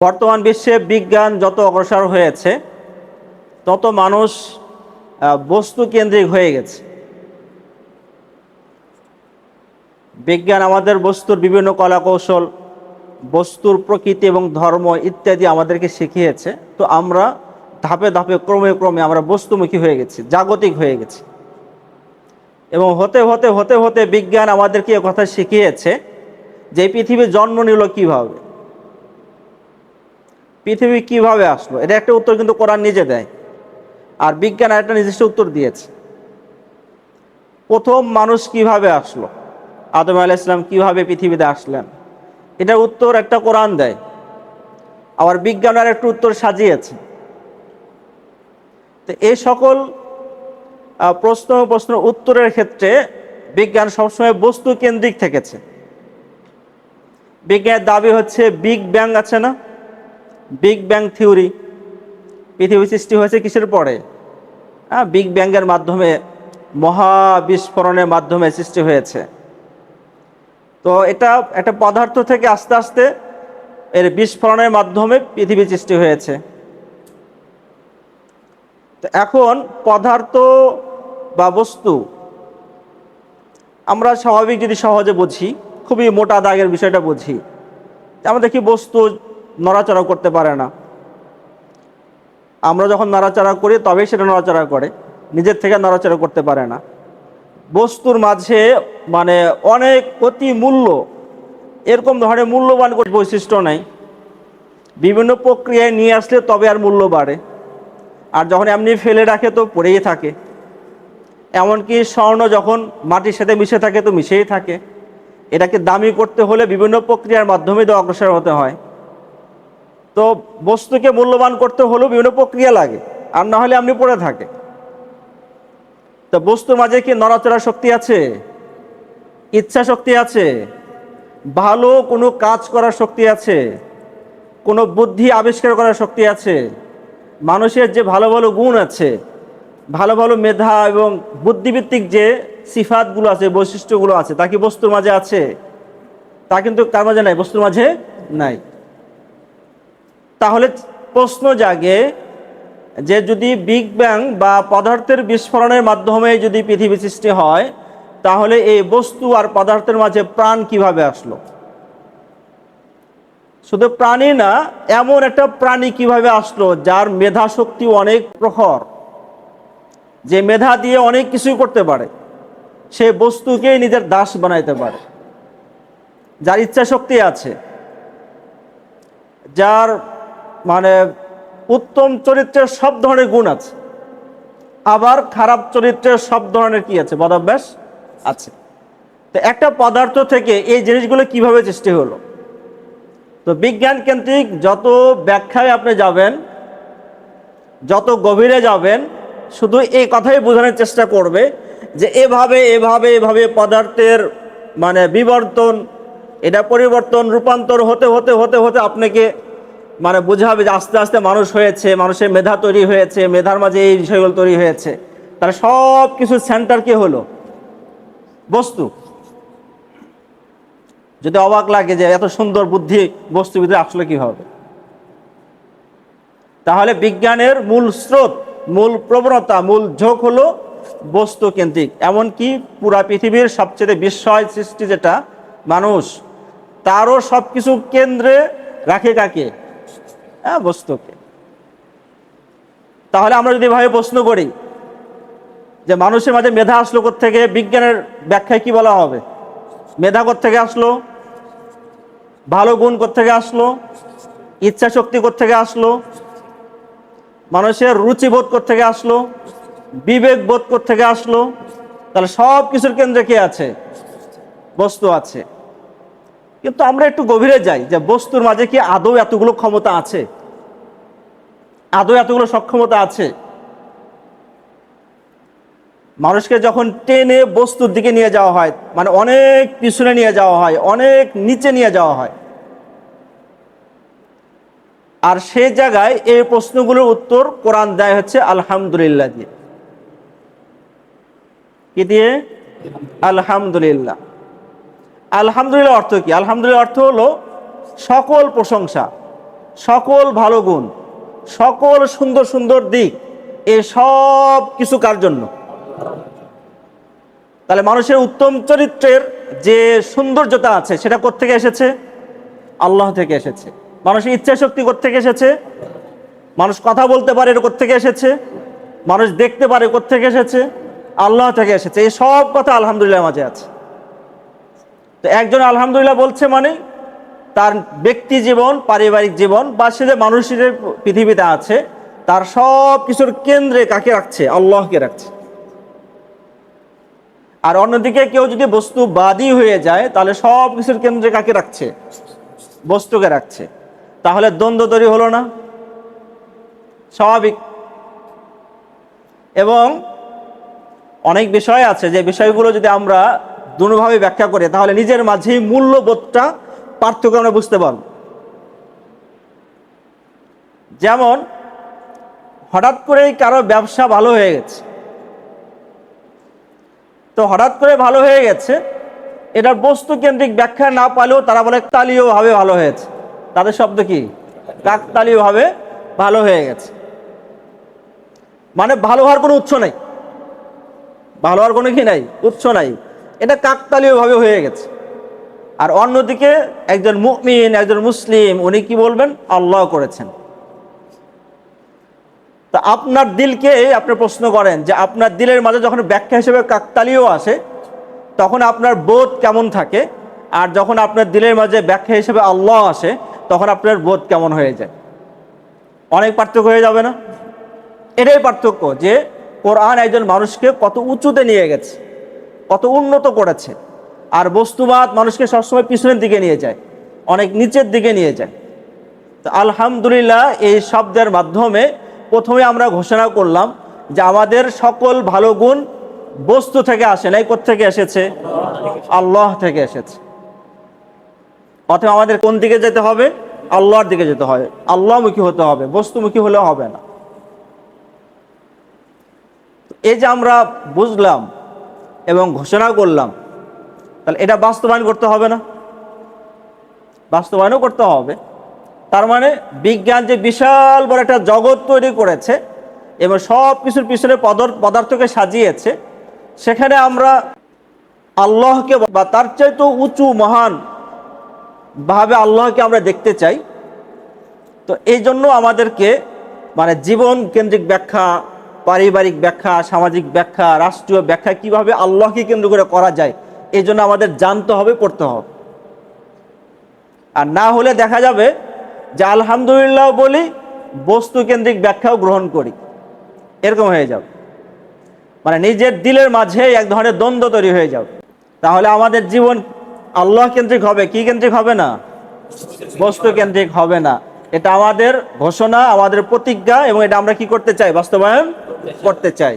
বর্তমান বিশ্বে বিজ্ঞান যত অগ্রসর হয়েছে তত মানুষ বস্তু কেন্দ্রিক হয়ে গেছে। বিজ্ঞান আমাদের বস্তুর বিভিন্ন কলাকৌশল, বস্তুর প্রকৃতি এবং ধর্ম ইত্যাদি আমাদেরকে শিখিয়েছে। তো আমরা ধাপে ধাপে ক্রমে ক্রমে আমরা বস্তুমুখী হয়ে গেছি, জাগতিক হয়ে গেছি। এবং হতে হতে হতে হতে বিজ্ঞান আমাদেরকে এ কথা শিখিয়েছে যে পৃথিবীর জন্ম নিল কিভাবে, পৃথিবী কিভাবে আসলো। এটা একটা উত্তর কিন্তু কোরআন নিজে দেয়, আর বিজ্ঞান একটা নির্দিষ্ট উত্তর দিয়েছে। প্রথম মানুষ কিভাবে আসলো, আদম আলাইহিস সালাম কিভাবে পৃথিবীতে আসলেন, এটার উত্তর একটা কোরআন দেয়। আবার বিজ্ঞান আর একটু উত্তর সাজিয়েছে। তো এই সকল প্রশ্ন উত্তরের ক্ষেত্রে বিজ্ঞান সবসময় বস্তু কেন্দ্রিক থেকেছে। বিজ্ঞানের দাবি হচ্ছে বিগ ব্যাং আছে না, বিগ ব্যাং থিওরি। পৃথিবী সৃষ্টি হয়েছে কিসের পরে? বিগ ব্যাংয়ের মাধ্যমে, মহাবিস্ফোরণের মাধ্যমে সৃষ্টি হয়েছে। তো এটা একটা পদার্থ থেকে আস্তে আস্তে এর বিস্ফোরণের মাধ্যমে পৃথিবী সৃষ্টি হয়েছে। তো এখন পদার্থ বা বস্তু আমরা স্বাভাবিক যদি সহজে বুঝি, খুবই মোটা দাগের বিষয়টা বুঝি, আমরা দেখি বস্তু নড়াচড়া করতে পারে না। আমরা যখন নড়াচড়া করি তবেই সেটা নড়াচড়া করে, নিজের থেকে নড়াচড়া করতে পারে না। বস্তুর মাঝে মানে অনেক অতি মূল্য, এরকম ধরনের মূল্যবান কোনো বৈশিষ্ট্য নেই। বিভিন্ন প্রক্রিয়ায় নিয়ে আসলে তবে আর মূল্য বাড়ে, আর যখন এমনি ফেলে রাখে তো পড়েই থাকে। এমনকি স্বর্ণ যখন মাটির সাথে মিশে থাকে তো মিশেই থাকে। এটাকে দামি করতে হলে বিভিন্ন প্রক্রিয়ার মাধ্যমে তো অগ্রসর হতে হয়। তো বস্তুকে মূল্যবান করতে হলেও বিভিন্ন প্রক্রিয়া লাগে, আর না হলে এমনি পড়ে থাকে। তো বস্তুর মাঝে কি নড়াচড়ার শক্তি আছে, ইচ্ছা শক্তি আছে, ভালো কোনো কাজ করার শক্তি আছে, কোনো বুদ্ধি আবিষ্কার করার শক্তি আছে। মানুষের যে ভালো ভালো গুণ আছে, ভালো ভালো মেধা এবং বুদ্ধিভিত্তিক যে সিফাতগুলো আছে, বৈশিষ্ট্যগুলো আছে, তা কি বস্তুর মাঝে আছে? তা কিন্তু কার মাঝে নাই, বস্তুর মাঝে নাই। তাহলে প্রশ্ন জাগে যে যদি বিগ ব্যাং বা পদার্থের বিস্ফোরণের মাধ্যমে যদি পৃথিবী সৃষ্টি হয়, তাহলে এই বস্তু আর পদার্থের মাঝে প্রাণ কিভাবে আসলো? শুধু প্রাণী না, এমন একটা প্রাণী কিভাবে আসলো যার মেধা শক্তি অনেক প্রখর, যে মেধা দিয়ে অনেক কিছুই করতে পারে, সে বস্তুকে নিজের দাস বানাইতে পারে, যার ইচ্ছা শক্তি আছে, যার মানে উত্তম চরিত্রের সব ধরনের গুণ আছে, আবার খারাপ চরিত্রের সব ধরনের কি আছে, বদভ্যাস আছে। তো একটা পদার্থ থেকে এই জিনিসগুলো কিভাবে সৃষ্টি হলো? তো বিজ্ঞান কেন্দ্রিক যত ব্যাখ্যায় আপনি যাবেন, যত গভীরে যাবেন, শুধু এই কথাই বোঝানোর চেষ্টা করবে যে এভাবে এভাবে এভাবে পদার্থের মানে বিবর্তন, এটা পরিবর্তন রূপান্তর হতে হতে হতে হতে আপনাকে মানে বোঝাবে যে আস্তে আস্তে মানুষ হয়েছে, মানুষের মেধা তৈরি হয়েছে, মেধার মাঝে এই বিষয়গুলো তৈরি হয়েছে। তাহলে সব কিছু সেন্টার কি হলো? বস্তু। যদি অবাক লাগে যে এত সুন্দর বুদ্ধি বস্তু ভিতরে আসলে কি হবে, তাহলে বিজ্ঞানের মূল স্রোত, মূল প্রবণতা, মূল ঝোঁক হলো বস্তু কেন্দ্রিক। এমনকি পুরা পৃথিবীর সবচেয়ে বিস্ময় সৃষ্টি যেটা মানুষ, তারও সব কিছু কেন্দ্রে রাখে কাকে? বস্তুকে। তাহলে আমরা যদি এভাবে প্রশ্ন করি যে মানুষের মাঝে মেধা আসলো কোত্থেকে, বিজ্ঞানের ব্যাখ্যায় কি বলা হবে? মেধা কোত্থেকে আসলো, ভালো গুণ কোত্থেকে আসলো, ইচ্ছা শক্তি কোত্থেকে আসলো, মানুষের রুচিবোধ কোত্থেকে আসলো, বিবেক বোধ কোত্থেকে আসলো? তাহলে সব কিছুর কেন্দ্রে কে আছে? বস্তু আছে। কিন্তু আমরা একটু গভীরে যাই যে বস্তুর মাঝে কি আদৌ এতগুলো ক্ষমতা আছে, আদৌ এতগুলো সক্ষমতা আছে? মানুষকে যখন টেনে বস্তুর দিকে নিয়ে যাওয়া হয়, মানে অনেক পিছনে নিয়ে যাওয়া হয়, অনেক নিচে নিয়ে যাওয়া হয়, আর সেই জায়গায় এই প্রশ্নগুলোর উত্তর কোরআন দেয় হচ্ছে আলহামদুলিল্লাহ দিয়ে। কি দিয়ে? আলহামদুলিল্লাহ। আলহামদুলিল্লাহ অর্থ কি? আলহামদুলিল্লাহ অর্থ হলো সকল প্রশংসা, সকল ভালো গুণ, সকল সুন্দর সুন্দর দিক, এ সব কিছু কার জন্য? তাহলে মানুষের উত্তম চরিত্রের যে সৌন্দর্যতা আছে সেটা কোত্থেকে এসেছে? আল্লাহ থেকে এসেছে। মানুষের ইচ্ছা শক্তি কোত্থেকে এসেছে? মানুষ কথা বলতে পারে এটা কোত্থেকে এসেছে? মানুষ দেখতে পারে কোত্থেকে এসেছে? আল্লাহ থেকে এসেছে। এই সব কথা আলহামদুলিল্লাহ মাঝে আছে। তো একজন আলহামদুলিল্লাহ বলছে মানে তার ব্যক্তি জীবন, পারিবারিক জীবন বা সে যে মানুষের পৃথিবীতে আছে তার সব কিছুর কেন্দ্রে কাকে রাখছে? আল্লাহকে রাখছে। আর অন্যদিকে কেউ যদি বস্তুবাদী হয়ে যায় তাহলে সব কিছুর কেন্দ্রে কাকে রাখছে? বস্তুকে রাখছে। তাহলে দ্বন্দ্ব তৈরি হলো না? স্বাভাবিক। এবং অনেক বিষয় আছে যে বিষয়গুলো যদি আমরা দুভাবে ব্যাখ্যা করি তাহলে নিজের মাঝেই মূল্যবোধটা পার্থক্য আমরা বুঝতে পারব। যেমন হঠাৎ করেই কারো ব্যবসা ভালো হয়ে গেছে, তো হঠাৎ করে ভালো হয়ে গেছে এটার বস্তু কেন্দ্রিক ব্যাখ্যা না পালেও তারা বলে কাকতালীয় ভাবে ভালো হয়েছে। তাদের শব্দ কি? কাকতালীয় ভাবে ভালো হয়ে গেছে। মানে ভালো হওয়ার কোনো উৎস নাই, ভালো হওয়ার কোনো কি নাই, উৎস নাই, এটা কাকতালীয় ভাবে হয়ে গেছে। আর অন্যদিকে একজন মুমিন, একজন মুসলিম, উনি কি বলবেন? আল্লাহ করেছেন। তা আপনার দিলকে আপনি প্রশ্ন করেন যে আপনার দিলের মাঝে যখন ব্যাখ্যা হিসেবে কাকতালীয় আসে তখন আপনার বোধ কেমন থাকে, আর যখন আপনার দিলের মাঝে ব্যাখ্যা হিসেবে আল্লাহ আসে তখন আপনার বোধ কেমন হয়ে যায়? অনেক পার্থক্য হয়ে যাবে না? এটাই পার্থক্য যে কোরআন একজন মানুষকে কত উঁচুতে নিয়ে গেছে, কত উন্নত করেছে। আর বস্তুবাদ মানুষকে সবসময় পিছনের দিকে নিয়ে যায়, অনেক নিচের দিকে নিয়ে যায়। তো আলহামদুলিল্লাহ এই শব্দের মাধ্যমে প্রথমে আমরা ঘোষণা করলাম যে আমাদের সকল ভালো গুণ বস্তু থেকে আসে নাই, কোত্থেকে এসেছে? আল্লাহ থেকে এসেছে। অতএব আমাদের কোন দিকে যেতে হবে? আল্লাহর দিকে যেতে হবে, আল্লাহমুখী হতে হবে, বস্তুমুখী হলে হবে না। এই যে আমরা বুঝলাম এবং ঘোষণা করলাম, তাহলে এটা বাস্তবায়ন করতে হবে না? বাস্তবায়নও করতে হবে। তার মানে বিজ্ঞান যে বিশাল বড় একটা জগৎ তৈরি করেছে এবং সব কিছুর পিছনে পদার্থকে সাজিয়েছে, সেখানে আমরা আল্লাহকে বা তার চাইতে উঁচু মহান ভাবে আল্লাহকে আমরা দেখতে চাই। তো এই জন্য আমাদেরকে মানে জীবন কেন্দ্রিক ব্যাখ্যা, পারিবারিক ব্যাখ্যা, সামাজিক ব্যাখ্যা, রাষ্ট্রীয় ব্যাখ্যা কিভাবে আল্লাহকে কেন্দ্র করে করা যায় এই জন্য আমাদের জানতে হবে, পড়তে হবে। আর না হলে দেখা যাবে যে আলহামদুলিল্লাহ বলি, বস্তু কেন্দ্রিক ব্যাখ্যাও গ্রহণ করি, এরকম হয়ে যাবে। মানে নিজের দিলের মাঝে এক ধরনের দ্বন্দ্ব তৈরি হয়ে যাবে। তাহলে আমাদের জীবন আল্লাহ কেন্দ্রিক হবে, কি কেন্দ্রিক হবে না? বস্তু কেন্দ্রিক হবে না। এটা আমাদের ঘোষণা, আমাদের প্রতিজ্ঞা, এবং এটা আমরা কি করতে চাই? বাস্তবায়ন করতে চাই।